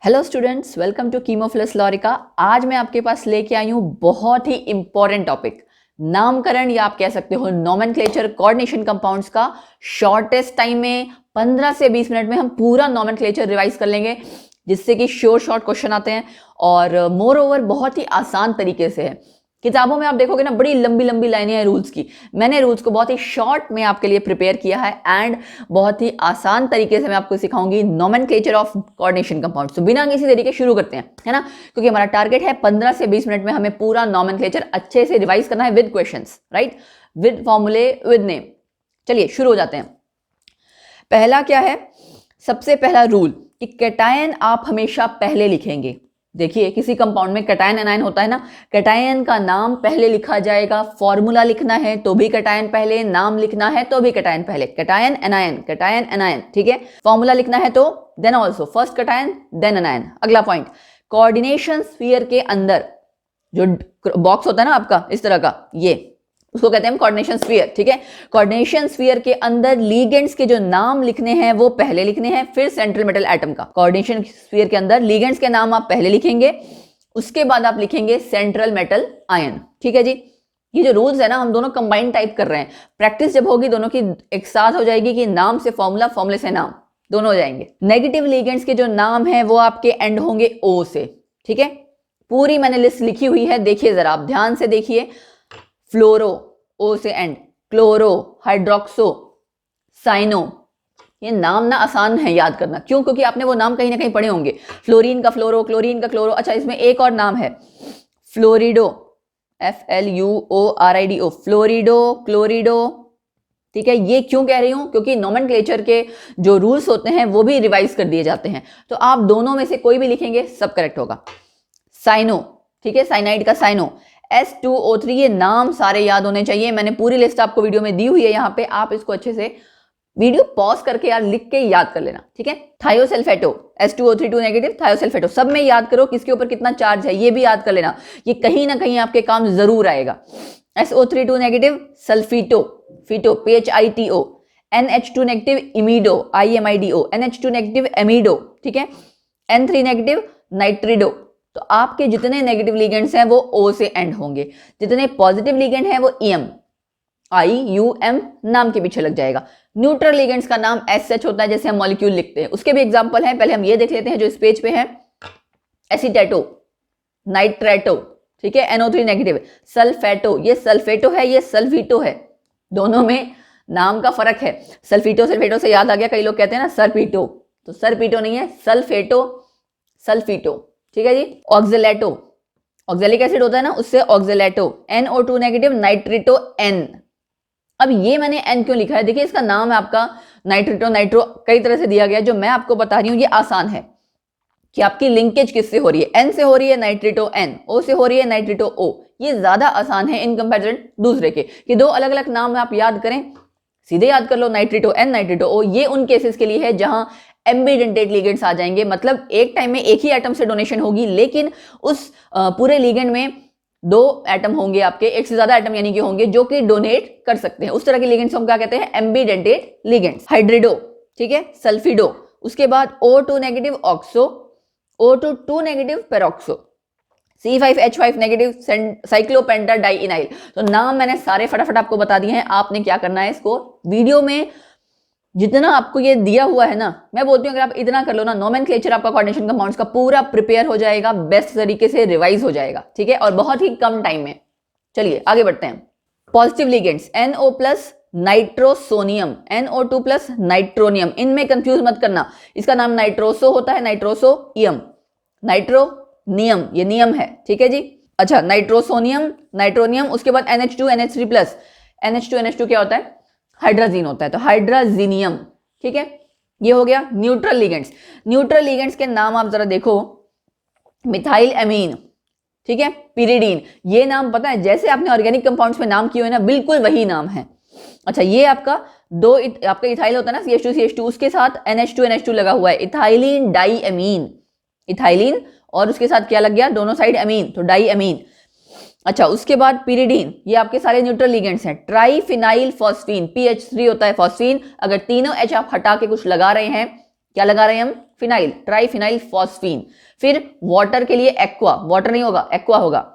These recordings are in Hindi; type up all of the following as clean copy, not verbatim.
Hello students, welcome to chemophiles Lorika. आज मैं आपके पास लेके आई हूँ बहुत ही इंपॉर्टेंट टॉपिक, नामकरण या आप कह सकते हो नोमेनक्लेचर कोऑर्डिनेशन कंपाउंड्स का। शॉर्टेस्ट टाइम में 15 से 20 मिनट में हम पूरा नोमेनक्लेचर रिवाइज कर लेंगे, जिससे कि शॉर्ट क्वेश्चन आते हैं और मोर ओवर बहुत ही आसान तरीके से है। किताबों में आप देखोगे ना, बड़ी लंबी लंबी लाइनें हैं रूल्स की। मैंने रूल्स को बहुत ही शॉर्ट में आपके लिए प्रिपेयर किया है एंड बहुत ही आसान तरीके से मैं आपको सिखाऊंगी नोमेनक्लेचर ऑफ कोऑर्डिनेशन कंपाउंड्स। तो बिना किसी देरी के शुरू करते हैं, है ना, क्योंकि हमारा टारगेट है 15 से 20 मिनट में हमें पूरा नोमेनक्लेचर अच्छे से रिवाइज करना है विद क्वेश्चंस, राइट, विद फॉर्मूले, विद नेम। चलिए शुरू हो जाते हैं। पहला क्या है, सबसे पहला रूल कि कैटायन आप हमेशा पहले लिखेंगे। देखिए, किसी कंपाउंड में कैटायन एनायन होता है ना, कैटायन का नाम पहले लिखा जाएगा। फॉर्मूला लिखना है तो भी कैटायन पहले, नाम लिखना है तो भी कैटायन पहले। कैटायन एनायन, ठीक है। फॉर्मूला लिखना है तो then also first cation then anion. अगला पॉइंट, कोऑर्डिनेशन स्फीयर के अंदर जो बॉक्स होता है ना आपका इस तरह का, ये उसको कहते हैं कोऑर्डिनेशन स्फीयर, ठीक है। कोऑर्डिनेशन स्फीयर के अंदर लिगेंड्स के जो नाम लिखने हैं वो पहले लिखने हैं, फिर सेंट्रल मेटल एटम का। कोऑर्डिनेशन स्फीयर के अंदर लिगेंड्स के नाम आप पहले लिखेंगे, उसके बाद आप लिखेंगे सेंट्रल मेटल आयन, ठीक है जी। ये जो रूल्स है ना, हम दोनों कंबाइन टाइप कर रहे हैं। प्रैक्टिस जब होगी दोनों की एक साथ हो जाएगी कि नाम से फॉर्मूला, फॉर्मूले से नाम, दोनों हो जाएंगे। नेगेटिव लिगेंड्स के जो नाम है वो आपके एंड होंगे ओ से, ठीक है। पूरी मैंने लिस्ट लिखी हुई है, देखिए जरा आप ध्यान से देखिए। फ्लोरो ओ से एंड, क्लोरो, हाइड्रोक्सो, साइनो। ये नाम ना आसान है याद करना, क्यों? क्योंकि आपने वो नाम कहीं ना कहीं पढ़े होंगे। फ्लोरीन का फ्लोरो, क्लोरीन का क्लोरो। अच्छा, इसमें एक और नाम है फ्लोरिडो, FLUORIDO, फ्लोरिडो, क्लोरिडो, ठीक है। ये क्यों कह रही हूं? क्योंकि नोमेनक्लेचर के जो रूल्स होते हैं वो भी रिवाइज कर दिए जाते हैं, तो आप दोनों में से कोई भी लिखेंगे सब करेक्ट होगा। साइनो, ठीक है, साइनाइड का साइनो। S2O3, ये नाम सारे याद होने चाहिए। मैंने पूरी लिस्ट आपको वीडियो में दी हुई है, यहाँ पे आप इसको अच्छे से वीडियो पॉज करके यार लिख के याद कर लेना, ठीक है। थायोसल्फेटो, S2O3 2 नेगेटिव, थायोसल्फेटो, सब में याद करो किसके ऊपर कितना चार्ज है, ये भी याद कर लेना। ये कहीं ना कहीं आपके काम जरूर आएगा। SO3 2 negative, sulphito, phito, PHITO, NH2 negative, imido, IMIDO, NH2 negative, amido, ठीक है। N3 negative, नाइट्रिडो। तो आपके जितने नेगेटिव लिगेंड्स हैं वो O से एंड होंगे, जितने पॉजिटिव लिगेंड हैं वो EM, IUM नाम के पीछे लग जाएगा। न्यूट्रल लिगेंड्स का नाम SH होता है, जैसे हम मॉलिक्यूल लिखते हैं। उसके भी एग्जांपल हैं, पहले हम ये देख लेते हैं जो इस पेज पे है। एसीटेटो, नाइट्रेटो, ठीक है, NO3 नेगेटिव। सल्फेटो, ये सल्फेटो है, ये सल्फीटो है, दोनों में नाम का फर्क है। सल्फीटो सल्फेटो से याद आ गया, कई लोग कहते हैं ना सरपीटो, तो सरपीटो नहीं है, सल्फेटो, सल्फीटो, ठीक है जी। ऑक्जेलेटो, ऑक्जेलिक एसिड होता है ना, उससे ऑक्जेलेटो। NO2 negative, नाइट्रिटो N। अब ये मैंने N क्यों लिखा है, देखिए इसका नाम है आपका नाइट्रिटो, नाइट्रो कई तरह से दिया गया है। जो मैं आपको बता रही हूँ ये आसान है कि आपकी लिंकेज किससे हो रही है। N से हो रही है नाइट्रिटो N, O से हो रही है नाइट्रिटो O। ये ज्यादा आसान है इन कंपैरिजन दूसरे के, कि दो अलग अलग नाम आप याद करें, सीधे याद कर लो नाइट्रिटो N, नाइट्रिटो O। ये उन केसेस के लिए है जहां एम्बिडेंटेड लिगेंड्स आ जाएंगे, मतलब एक टाइम में एक ही एटम से डोनेशन होगी, लेकिन उस पूरे लिगेंड में दो एटम होंगे आपके, एक से ज्यादा एटम यानी कि होंगे जो कि डोनेट कर सकते हैं। उस तरह के लिगेंड्स हम क्या कहते हैं, एम्बिडेंटेड लिगेंड्स। हाइड्रिडो, ठीक है, सल्फिडो, उसके बाद O2 negative oxo, O2 2 negative peroxo, C5H5 negative cyclopenta dienyl. तो नाम मैंने सारे फटाफट आपको बता दिए हैं। आपने क्या करना है, इसको वीडियो में जितना आपको ये दिया हुआ है ना, मैं बोलती हूँ अगर आप इतना कर लो ना, नोमेनक्लेचर आपका कोऑर्डिनेशन कंपाउंड्स का पूरा प्रिपेयर हो जाएगा, बेस्ट तरीके से रिवाइज हो जाएगा, ठीक है, और बहुत ही कम टाइम में। चलिए आगे बढ़ते हैं। Positive ligands, NO plus nitrosonium, NO2 plus nitronium, इनमें कंफ्यूज मत करना। इसका नाम नाइट्रोसो होता है, नाइट्रोसोइयम, नाइट्रोनियम, ये नियम है, ठीक है जी। अच्छा, नाइट्रोसोनियम, नाइट्रोनियम, उसके बाद NH2 NH3 plus, NH2 NH2 क्या होता है, हाइड्राजीन होता है, तो हाइड्राजीनियम, ठीक है। ये हो गया न्यूट्रल लिगेंड्स। न्यूट्रल लिगेंड्स के नाम आप जरा देखो, मिथाइल एमीन, ठीक है, पिरिडीन। ये नाम पता है, जैसे आपने ऑर्गेनिक कंपाउंड्स में नाम किए हुए ना, बिल्कुल वही नाम है। अच्छा, ये आपका आपका इथाइल होता है ना, CH2 उसके साथ NH2 NH2 लगा हुआ है, इथाइलिन डाई एमीन, इथाइलिन और उसके साथ क्या लग गया, दोनों साइड एमीन, तो डाई एमीन। अच्छा, उसके बाद पिरिडीन, ये आपके सारे न्यूट्रल लिगेंड्स हैं। ट्राइफिनाइल फॉस्फीन, PH3 होता है फॉस्फीन। अगर तीनों H आप हटा के कुछ लगा रहे हैं, क्या लगा रहे हैं हम, फिनाइल, ट्राइफिनाइल फॉस्फीन। फिर वाटर के लिए एक्वा, वाटर नहीं होगा, एक्वा होगा।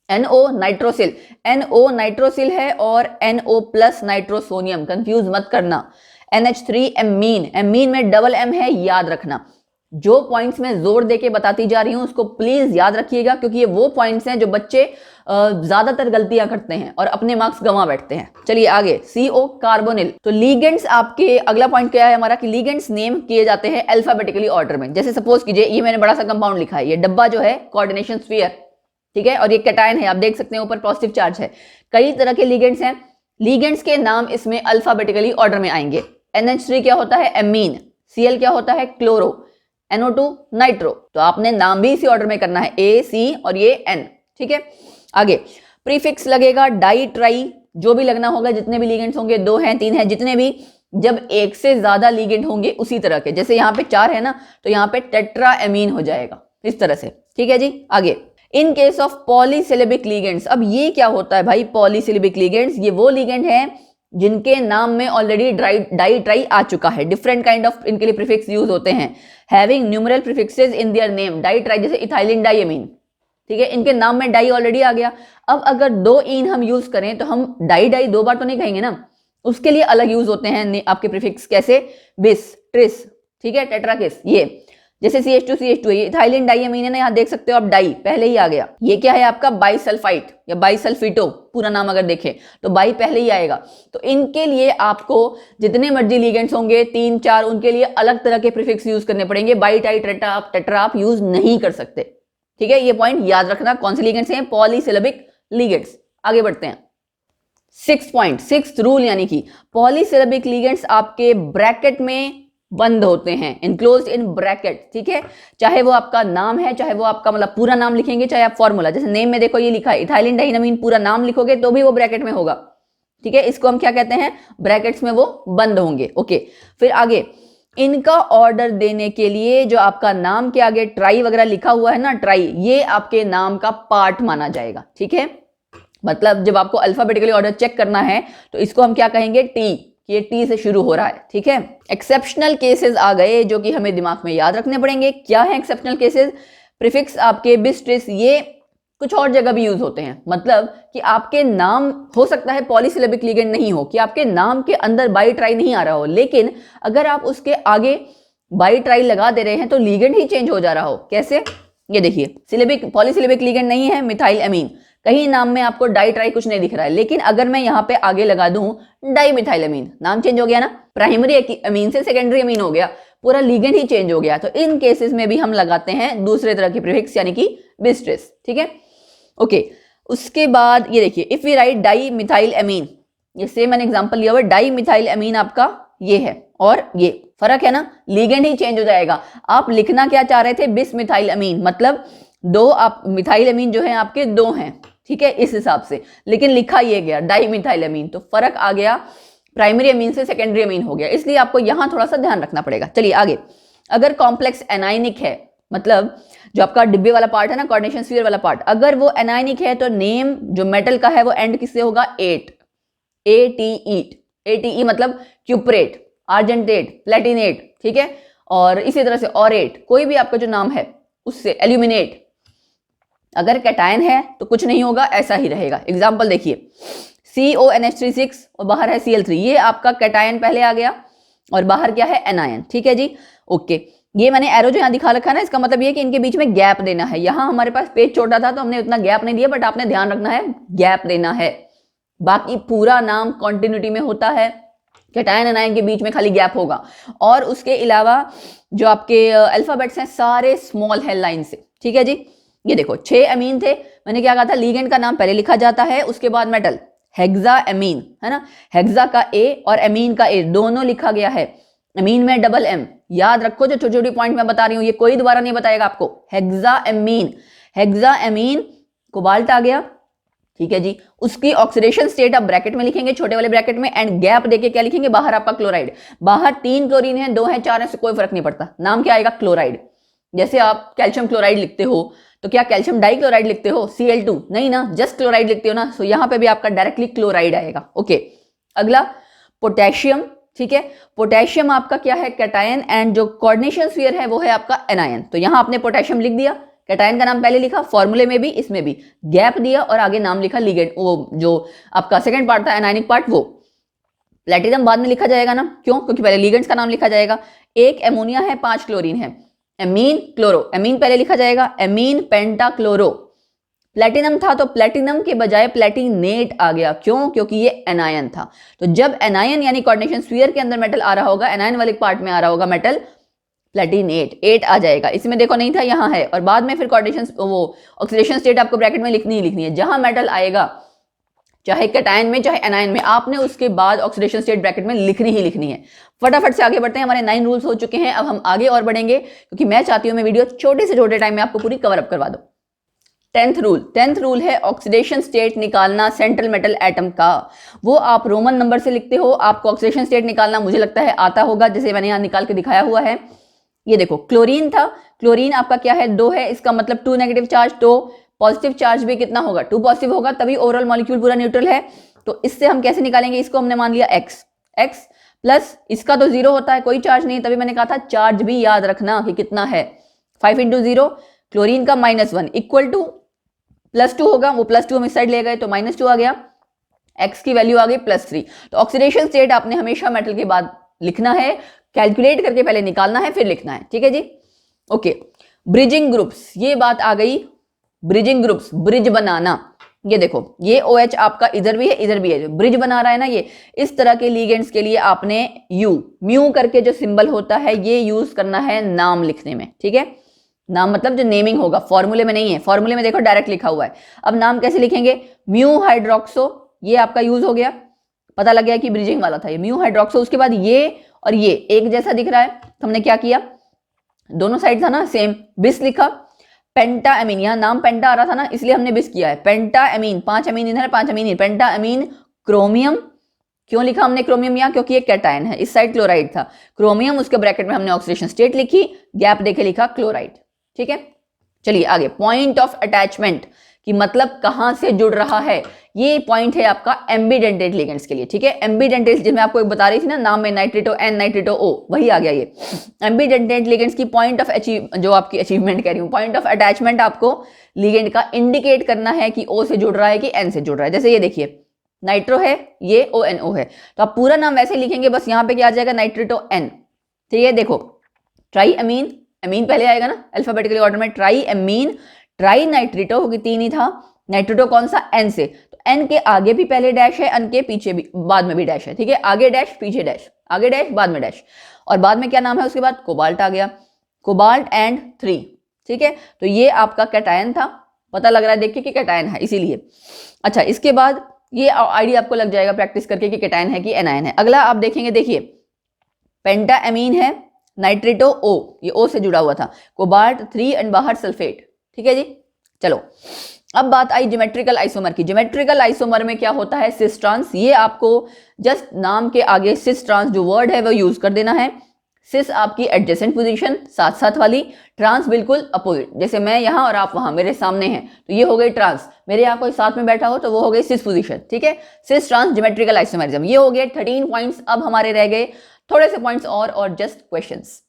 NO नाइट्रोसिल, NO नाइट्रोसिल है और NO प्लस नाइट्रोसोनियम, कंफ्यूज मत करना। NH3 एमीन, एमीन में डबल M है, याद रखना। जो पॉइंट्स मैं जोर देके बताती जा रही हूं उसको प्लीज याद रखिएगा, क्योंकि ये वो पॉइंट्स हैं जो बच्चे ज्यादातर गलतियां करते हैं और अपने मार्क्स गंवा बैठते हैं। चलिए आगे, CO कार्बोनिल। तो लीगेंड्स आपके, अगला पॉइंट क्या है हमारा कि लीगेंड्स नेम किए जाते हैं अल्फाबेटिकली ऑर्डर में। जैसे सपोज कीजिए ये मैंने बड़ा सा कंपाउंड लिखा है, ये डब्बा जो है कोऑर्डिनेशन स्फीयर, ठीक है, और ये कैटायन है, आप देख सकते हैं ऊपर पॉजिटिव चार्ज है। कई तरह के लीगेंड्स हैं, लीगेंड्स के नाम इसमें अल्फाबेटिकली ऑर्डर में आएंगे। NH3 क्या होता है, एमीन। Cl क्या होता है, क्लोरो। NO2 nitro. तो आपने नाम भी इसी ऑर्डर में करना है, A, C और ये N, ठीक है। आगे प्रीफिक्स लगेगा डाई, ट्राई, जो भी लगना होगा, जितने भी लीगेंड्स होंगे, 2 हैं, 3 हैं, जितने भी, जब एक से ज्यादा लीगेंड होंगे उसी तरह के, जैसे यहाँ पे 4 है ना, तो यहाँ पे टेट्रा एमीन हो जाएगा इस तरह से, ठीक है जी। आगे in case of polysyllabic ligands, अब ये क्या होता है भाई पॉलीसिलेबिक लीगेंड्स, ये वो लीगेंड है जिनके नाम में ऑलरेडी डाई ट्राई आ चुका है। डिफरेंट काइंड ऑफ इनके लिए प्रीफिक्स यूज होते हैं, having numeral prefixes in their name. Di tri जैसे इथाइलिन डाइएमीन, ठीक है, इनके नाम में डाई ऑलरेडी आ गया। अब अगर 2 इन हम यूज करें तो हम डाई डाई 2 बार तो नहीं कहेंगे ना, उसके लिए अलग यूज होते हैं आपके प्रीफिक्स, कैसे, बिस, ट्रिस, ठीक है, टेट्राकिस। ये जैसे CH2 CH2 ये इथाइलिन डाइएमीन है ना, यहाँ देख सकते हो आप, डाई पहले ही आ गया। ये क्या है आपका बाइसल्फाइट या बाइसल्फिटो, पूरा नाम अगर देखें तो बाई पहले ही आएगा। तो इनके लिए आपको जितने मर्जी लीगेंड्स होंगे 3 4, उनके लिए अलग तरह के प्रीफिक्स यूज करने पड़ेंगे। बाई, टाई, टेट्रा आप यूज नहीं कर सकते, ठीक है, ये पॉइंट याद रखना। कौन से लीगेंड्स हैं, पॉलीसिलेबिक लीगेंड्स। आगे बढ़ते हैं, 6 पॉइंट, 6th रूल, यानी कि पॉलीसिलेबिक लीगेंड्स आपके ब्रैकेट में बंद होते हैं, इनक्लोज्ड इन ब्रैकेट, ठीक है। चाहे वो आपका नाम है, चाहे वो आपका मतलब पूरा नाम लिखेंगे, चाहे आप फॉर्मूला, जैसे नेम में देखो ये लिखा है इथाइलिन डाइएमीन, पूरा नाम लिखोगे तो भी वो ब्रैकेट में होगा, ठीक है। इसको हम क्या कहते हैं, ब्रैकेट्स में वो बंद होंगे, ओके। फिर आगे इनका ऑर्डर देने के लिए जो आपका नाम के आगे ट्राई वगैरह लिखा हुआ है ना, ट्राई, ये आपके नाम का पार्ट माना जाएगा, ठीक है। मतलब जब आपको अल्फाबेटिकली ऑर्डर चेक करना है तो इसको हम क्या कहेंगे, टी, ये टी से शुरू हो रहा है, ठीक है। एक्सेप्शनल केसेस आ गए जो कि हमें दिमाग में याद रखने पड़ेंगे। क्या है एक्सेप्शनल केसेस, प्रीफिक्स आपके बिस, ट्रिस, ये कुछ और जगह भी यूज होते हैं। मतलब कि आपके नाम, हो सकता है पॉलीसिलेबिक लीगेंड नहीं हो, कि आपके नाम के अंदर बाई ट्राई नहीं आ रहा हो, लेकिन अगर आप उसके आगे बाई ट्राई लगा दे रहे हैं तो लीगेंड ही चेंज हो जा रहा हो। कैसे, ये देखिए, सिलेबिक पॉलीसिलेबिक लीगेंड नहीं है मिथाइल एमीन, कहीं नाम में आपको डाई ट्राई कुछ नहीं दिख रहा है, लेकिन अगर मैं यहाँ पे आगे लगा दूं डाई मिथाइल अमीन, नाम चेंज हो गया ना, प्राइमरी अमीन से सेकेंडरी अमीन हो गया, पूरा लीगेंड ही चेंज हो गया। तो इन केसेस में भी हम लगाते हैं दूसरे तरह की प्रीफिक्स, यानी कि बिस, ट्रिस, ठीक है, ओके। उसके बाद ये देखिए, if we write di methyl amine, ये सेम मैंने एग्जांपल लिया हुआ है, डाई मिथाइल अमीन आपका ये है और ये फर्क है ना, लीगेंड ही चेंज हो जाएगा। आप लिखना क्या चाह रहे थे, बिस मिथाइल अमीन, मतलब 2, आप मिथाइल अमीन जो है आपके 2 हैं, ठीक है, इस हिसाब से, लेकिन लिखा ये गया डाई मिथाइल अमीन, तो फर्क आ गया, प्राइमरी अमीन से सेकेंडरी अमीन हो गया, इसलिए आपको यहां थोड़ा सा ध्यान रखना पड़ेगा। चलिए आगे, अगर कॉम्प्लेक्स एनाइनिक है, मतलब जो आपका डिब्बे वाला पार्ट है ना, कोऑर्डिनेशन स्फीयर वाला पार्ट, अगर वो एनाइनिक है तो नेम जो मेटल का है वो एंड किससे होगा, एट, ATE मतलब क्यूपरेट, आर्जेंटेट, प्लेटिनेट, ठीक है, और इसी तरह से ऑरेट, कोई भी आपका जो नाम है उससे, एल्यूमिनेट। अगर कैटायन है तो कुछ नहीं होगा, ऐसा ही रहेगा। एग्जाम्पल देखिए, CONH36 और बाहर है Cl3, ये आपका कैटायन पहले आ गया और बाहर क्या है, एनायन, ठीक है जी, ओके। ये मैंने एरो जो यहाँ दिखा रखा है ना, इसका मतलब ये कि इनके बीच में गैप देना है। यहाँ हमारे पास पेज छोटा था तो हमने उतना गैप नहीं दिया, बट आपने ध्यान रखना है गैप देना है। बाकी पूरा नाम कॉन्टिन्यूटी में होता है, कैटायन एनायन के बीच में खाली गैप होगा। और उसके अलावा जो आपके अल्फाबेट्स हैं सारे स्मॉल है लाइन से, ठीक है जी। ये देखो 6 अमीन थे, मैंने क्या कहा था, लीगेंड का नाम पहले लिखा जाता है, उसके बाद मेटल, हेक्सा अमीन है ना, हेक्सा का A और अमीन का A दोनों लिखा गया है, अमीन में डबल M। याद रखो जो छोटी छोटी पॉइंट मैं बता रही हूँ, ये कोई दोबारा नहीं बताएगा आपको। हेक्सा अमीन, हेक्सा अमीन, कोबाल्ट आ गया, ठीक है जी। उसकी ऑक्सीडेशन स्टेट आप ब्रैकेट में लिखेंगे, छोटे वाले ब्रैकेट में, एंड गैप देके क्या लिखेंगे, बाहर आपका क्लोराइड, बाहर 3 क्लोरीन है, 2 है, 4 है, कोई फर्क नहीं पड़ता, नाम क्या आएगा, क्लोराइड। जैसे आप कैल्शियम क्लोराइड लिखते हो तो क्या कैल्शियम डाइक्लोराइड लिखते हो, Cl2 नहीं ना, जस्ट क्लोराइड लिखते हो ना, सो यहाँ पे भी आपका डायरेक्टली क्लोराइड आएगा, ओके। अगला पोटेशियम, ठीक है। पोटेशियम आपका क्या है, कैटायन, एंड जो कोऑर्डिनेशन स्फीयर है वो है आपका एनायन। तो यहां आपने पोटेशियम लिख दिया, कैटायन का नाम पहले लिखा, फॉर्मूले में भी इसमें भी गैप दिया और आगे नाम लिखा लिगेंड, वो जो आपका सेकंड पार्ट था एनायनिक पार्ट वो। प्लेटिनम बाद में लिखा जाएगा ना, क्यों, क्योंकि पहले लिगेंड्स का नाम लिखा जाएगा। एक एमोनिया है, 5 क्लोरीन है, एमीन क्लोरो, एमीन पहले लिखा जाएगा, एमीन पेंटाक्लोरो। प्लेटिनम था तो प्लेटिनम के बजाय प्लेटिनेट आ गया, क्यों, क्योंकि ये एनायन था। तो जब एनायन यानी कोऑर्डिनेशन स्फीयर के अंदर मेटल आ रहा होगा, एनायन वाले पार्ट में आ रहा होगा मेटल, प्लेटिनेट 8 आ जाएगा। इसमें देखो नहीं था, यहाँ है, और बाद में फिर कोऑर्डिनेशन वो ऑक्सीडेशन स्टेट आपको ब्रैकेट में लिखनी ही लिखनी है। जहां मेटल आएगा चाहे कैटायन में चाहे एनायन में, आपने उसके बाद ऑक्सीडेशन स्टेट ब्रैकेट में लिखनी ही लिखनी है। फटाफट से आगे बढ़ते हैं, हमारे 9 रूल्स हो चुके हैं, अब हम आगे और बढ़ेंगे क्योंकि मैं चाहती हूं मैं वीडियो छोटे से छोटे टाइम में आपको पूरी कवर अप करवा दूं। 10th रूल है ऑक्सीडेशन स्टेट निकालना सेंट्रल मेटल एटम का। वो आप रोमन नंबर से लिखते हो, आपको ऑक्सीडेशन स्टेट निकालना मुझे लगता है आता होगा, जैसे मैंने यहाँ निकाल के दिखाया हुआ है। ये देखो क्लोरीन था, क्लोरीन आपका क्या है, 2 है, इसका मतलब 2 नेगेटिव चार्ज, तो पॉजिटिव चार्ज भी कितना होगा, 2 पॉजिटिव होगा, तभी ओवरऑल मॉलिक्यूल पूरा न्यूट्रल है। तो इससे हम कैसे निकालेंगे, इसको हमने मान लिया x प्लस इसका तो 0 होता है, कोई चार्ज नहीं, तभी मैंने कहा था चार्ज भी याद रखना कि कितना है, 5 × 0, क्लोरीन का -1 इक्वल टू +2 होगा, वो +2 हम इस साइड ले गए तो -2 आ गया, x की वैल्यू आ गई +3। तो ऑक्सीडेशन स्टेट आपने हमेशा मेटल के बाद लिखना है, कैलकुलेट करके पहले निकालना है फिर लिखना है, ठीक है जी। ओके, ब्रिजिंग ग्रुप्स, ये बात आ गई, ब्रिजिंग ग्रुप्स, ब्रिज बनाना। ये देखो ये OH आपका इधर भी है इधर भी है, ब्रिज बना रहा है ना, ये इस तरह के लिगेंड्स के लिए आपने म्यू करके जो सिंबल होता है ये यूज करना है नाम लिखने में, ठीक है। नाम मतलब जो नेमिंग होगा, फॉर्मूले में नहीं है, फॉर्मूले में देखो डायरेक्ट लिखा हुआ है। अब नाम कैसे लिखेंगे, म्यू हाइड्रोक्सो, ये आपका यूज हो गया, पता लग गया कि ब्रिजिंग वाला था ये म्यू हाइड्रोक्सो। उसके बाद ये और ये एक जैसा दिख रहा है, तो हमने क्या किया, दोनों साइड था ना सेम, बिस लिखा। पेंटा एमीन, यहाँ नाम पेंटा आ रहा था ना इसलिए हमने बिस किया है, पेंटा एमीन, 5 अमीन इधर 5 अमीन इधर, पेंटा एमीन क्रोमियम। क्यों लिखा हमने क्रोमियम यहाँ, क्योंकि ये कैटायन है, इस साइड क्लोराइड था, क्रोमियम, उसके ब्रैकेट में हमने ऑक्सीडेशन स्टेट लिखी, गैप देके लिखा क्लोराइड, ठीक है। चलिए आगे, पॉइंट ऑफ अटैचमेंट कि मतलब कहां से जुड़ रहा है, ये पॉइंट है आपका एम्बीडेंटेड लिगेंड्स के लिए, ठीक है। एम्बीडेंटेड जिसमें आपको एक बता रही थी ना नाम में, नाइट्रेटो N नाइट्रेटो O, वही आ गया ये एम्बीडेंटेड लिगेंड्स की पॉइंट ऑफ जो आपकी अचीवमेंट कह रही हूँ, पॉइंट ऑफ अटैचमेंट आपको लिगेंड का इंडिकेट करना है कि O से जुड़ रहा है कि N से जुड़ रहा है। जैसे ये देखिए नाइट्रो है, ये ONO है, तो आप पूरा नाम वैसे लिखेंगे, बस यहाँ पे क्या आ जाएगा, नाइट्रेटो N, ठीक है। देखो ट्राई अमीन, अमीन पहले आएगा ना अल्फाबेटिकली ऑर्डर में, ट्राई अमीन, ट्राई नाइट्रेटो, क्योंकि 3 ही था, नाइट्रेटो कौन सा, N से, तो N के आगे भी पहले डैश है, N के पीछे भी बाद में भी डैश है, ठीक है। आगे डैश पीछे डैश, आगे डैश बाद में डैश, और बाद में क्या नाम है उसके बाद, कोबाल्ट आ गया, कोबाल्ट एंड 3, ठीक है। तो ये आपका कैटायन था, पता लग रहा है देखिए कि कैटायन है इसीलिए। अच्छा, इसके बाद ये आइडिया आपको लग जाएगा प्रैक्टिस करके कि कैटायन है कि एनायन है। अगला आप देखेंगे, देखिए पेंटा एमीन है, नाइट्रेटो O, ये O से जुड़ा हुआ था, कोबाल्ट 3 एंड बाहर सल्फेट, ठीक है जी। चलो अब बात आई ज्योमेट्रिकल आइसोमर की। ज्योमेट्रिकल आइसोमर में क्या होता है, सिस ट्रांस, ये आपको जस्ट नाम के आगे सिस ट्रांस जो वर्ड है वो यूज कर देना है। सिस आपकी एडजेसेंट पोजीशन, साथ साथ वाली, ट्रांस बिल्कुल अपोजिट, जैसे मैं यहाँ और आप वहां मेरे सामने हैं तो ये हो गई ट्रांस, मेरे यहाँ कोई साथ में बैठा हो तो वो हो गई सिस पोजीशन, ठीक है। सिस ट्रांस ज्योमेट्रिकल आइसोमरिज्म, ये हो गए 13 पॉइंट्स। अब हमारे रह गए थोड़े से पॉइंट्स और जस्ट क्वेश्चंस।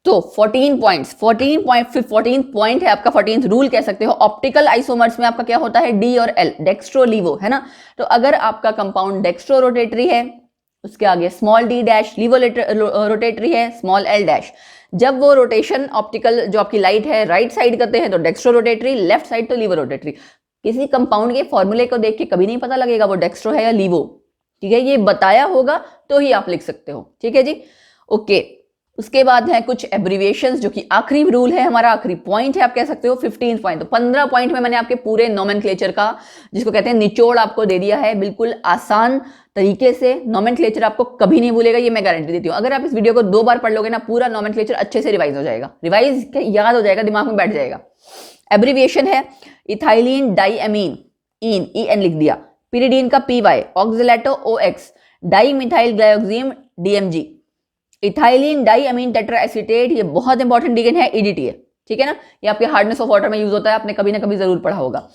तो 14 पॉइंट्स, 14 पॉइंट है आपका 14th रूल कह सकते हो। ऑप्टिकल आइसोमर्स में आपका क्या होता है, D और L, डेक्स्ट्रो लीवो, है ना। तो अगर आपका कंपाउंड डेक्स्ट्रो रोटेटरी है, उसके आगे small d dash, laevo rotatory है, स्मॉल l डैश। जब वो रोटेशन ऑप्टिकल जो आपकी लाइट है राइट साइड करते हैं तो डेक्स्ट्रो रोटेटरी, लेफ्ट साइड तो लीवो रोटेटरी। किसी कंपाउंड के फॉर्मूले को देख के कभी नहीं पता लगेगा वो डेक्स्ट्रो है या लीवो, ठीक है। ये बताया होगा तो ही आप लिख सकते हो, ठीक है जी। ओके, उसके बाद है कुछ एब्रिविएशंस, जो कि आखिरी रूल है हमारा, आखिरी पॉइंट है आप कह सकते हो, 15 पॉइंट। तो 15 पॉइंट में मैंने आपके पूरे नोमेनक्लेचर का, जिसको कहते हैं निचोड़, आपको दे दिया है बिल्कुल आसान तरीके से। नोमेनक्लेचर आपको कभी नहीं भूलेगा, ये मैं गारंटी देती हूँ। अगर आप इस वीडियो को 2 बार पढ़ लोगे ना, पूरा नोमेनक्लेचर अच्छे से रिवाइज हो जाएगा, रिवाइज याद हो जाएगा, दिमाग में बैठ जाएगा। एब्रिविएशन है इथाइलिन डाईएमीन, इन EN लिख दिया, पिरिडीन का PY, oxalato OX, di methyl glycogen DMG, ethylene diamine tetra acetate, ये बहुत इंपॉर्टेंट लिगेंड है, EDTA, ठीक है ना। ये आपके हार्डनेस ऑफ वाटर में यूज होता है, आपने कभी ना कभी जरूर पढ़ा होगा।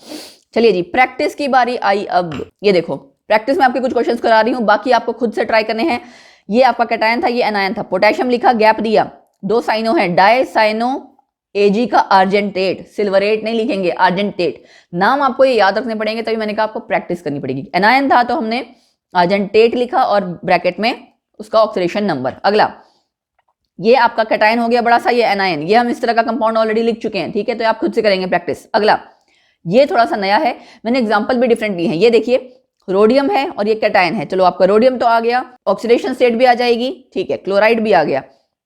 चलिए जी, प्रैक्टिस की बारी आई। अब ये देखो प्रैक्टिस में आपके कुछ क्वेश्चंस करा रही हूँ, बाकी आपको खुद से ट्राई करने हैं। ये आपका कैटायन था, ये एनायन था। पोटेशियम लिखा, गैप दिया, 2 साइनो है, डाई साइनो एजी का आर्जेंटेट, सिल्वरेट नहीं लिखेंगे, आर्जेंटेट। नाम आपको ये याद रखने पड़ेंगे, तभी मैंने कहा आपको प्रैक्टिस करनी पड़ेगी। एनायन था तो हमने आर्जेंटेट लिखा और ब्रैकेट में उसका ऑक्सीडेशन नंबर। अगला ये आपका कैटायन हो गया बड़ा सा, ये एनायन, ये हम इस तरह का कंपाउंड ऑलरेडी लिख चुके हैं, ठीक है, तो आप खुद से करेंगे प्रैक्टिस। अगला ये थोड़ा सा नया है, मैंने एग्जांपल भी डिफरेंट ली है। ये देखिए रोडियम है और ये कैटायन है, चलो आपका रोडियम तो आ गया, ऑक्सीडेशन स्टेट भी आ जाएगी, ठीक है, क्लोराइड भी आ गया।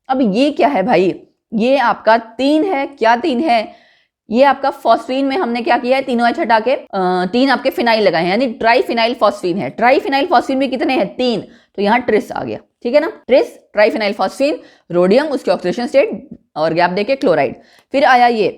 अब ये क्या है भाई, ये आपका 3 है, क्या 3 है, ये आपका फॉस्फीन में हमने क्या किया है, तीनों एच हटा के 3 आपके फिनाइल लगाए हैं, यानी ट्राइफिनाइल फॉस्फीन है। ट्राइफिनाइल फॉस्फीन में कितने हैं, 3, तो यहाँ ट्रिस आ गया, ठीक है ना, ट्रिस, ट्राइफिनाइल फॉस्फीन, रोडियम, उसके ऑक्सीडेशन स्टेट और गैप देके क्लोराइड। फिर आया ये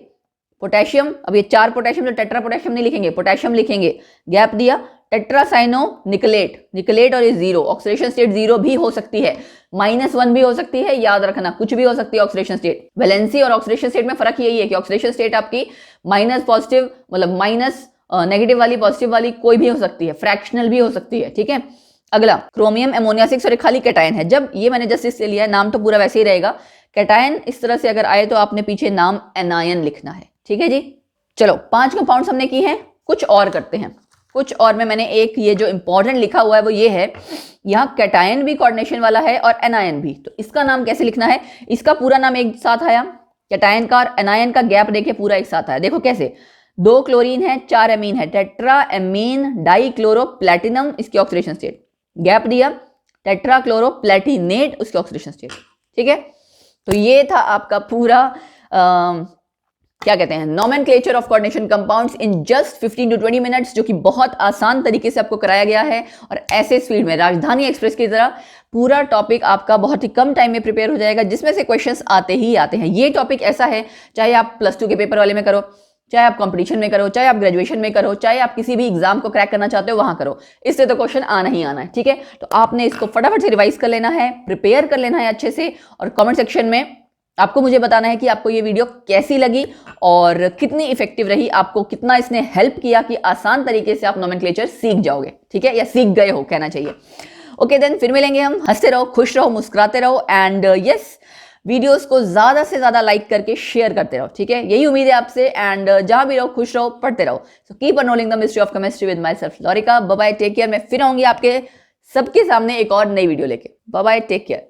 पोटेशियम, अब ये 4 पोटेशियम, तो टेट्रा पोटेशियम नहीं लिखेंगे, पोटेशियम लिखेंगे, गैप दिया, टेट्रासाइनो निकलेट, निकलेट और ये 0, ऑक्सीडेशन स्टेट 0 भी हो सकती है, -1 भी हो सकती है, याद रखना कुछ भी हो सकती है ऑक्सीडेशन स्टेट। वैलेंसी और ऑक्सीडेशन स्टेट में फर्क यही है कि ऑक्सीडेशन स्टेट आपकी माइनस पॉजिटिव, मतलब माइनस नेगेटिव वाली, पॉजिटिव वाली कोई भी हो सकती है, फ्रैक्शनल भी हो सकती है, ठीक है। अगला क्रोमियम अमोनिया 6 और खाली कैटायन है। जब ये मैंने जस्ट इससे लिया है, नाम तो पूरा वैसे ही रहेगा, कैटायन इस तरह से अगर आए तो आपने पीछे नाम एनायन लिखना है, ठीक है जी। चलो 5 कंपाउंड्स हमने की हैं, कुछ और करते हैं। कुछ और में मैंने एक ये जो इंपॉर्टेंट लिखा हुआ है वो ये है, यहाँ कैटायन भी कोऑर्डिनेशन वाला है और एनायन भी, तो इसका नाम कैसे लिखना है, इसका पूरा नाम एक साथ आया, कैटायन का और एनायन का गैप देखिए पूरा एक साथ आया। देखो कैसे, 2 क्लोरीन है, 4 एमीन है, tetra amine die chloro platinum, इसकी ऑक्सीडेशन स्टेट, गैप दिया, टेट्रा क्लोरो प्लेटिनेट, उसकी ऑक्सीडेशन स्टेट, ठीक है। तो ये था आपका पूरा क्या कहते हैं, nomenclature of coordination compounds in just 15 to 20 minutes, जो कि बहुत आसान तरीके से आपको कराया गया है और ऐसे स्पीड में राजधानी एक्सप्रेस की तरह पूरा टॉपिक आपका बहुत ही कम टाइम में प्रिपेयर हो जाएगा, जिसमें से क्वेश्चंस आते ही आते हैं। ये टॉपिक ऐसा है, चाहे आप +2 के पेपर वाले में करो, चाहे आप कंपटीशन में करो, चाहे आप ग्रेजुएशन में करो, चाहे आप किसी भी एग्जाम को क्रैक करना चाहते हो वहां करो, इससे तो क्वेश्चन आना ही आना है, ठीक है। तो आपने इसको फटाफट से रिवाइज कर लेना है, प्रिपेयर कर लेना है अच्छे से, और कमेंट सेक्शन में आपको मुझे बताना है कि आपको ये वीडियो कैसी लगी और कितनी इफेक्टिव रही, आपको कितना इसने हेल्प किया कि आसान तरीके से आप नोमेनक्लेचर सीख जाओगे, ठीक है, या सीख गए हो कहना चाहिए। ओके देन, फिर मिलेंगे हम, हंसते रहो, खुश रहो, मुस्कुराते रहो, एंड यस, वीडियोस को ज्यादा से ज्यादा लाइक करके शेयर करते रहो, ठीक है, यही उम्मीद है आपसे। एंड जहां भी रहो खुश रहो, पढ़ते रहो। So keep unrolling the mystery of chemistry with my self Lorika. Bye bye, take care. मैं फिर आऊंगी आपके सबके सामने एक और नई वीडियो लेके। Bye bye, take care.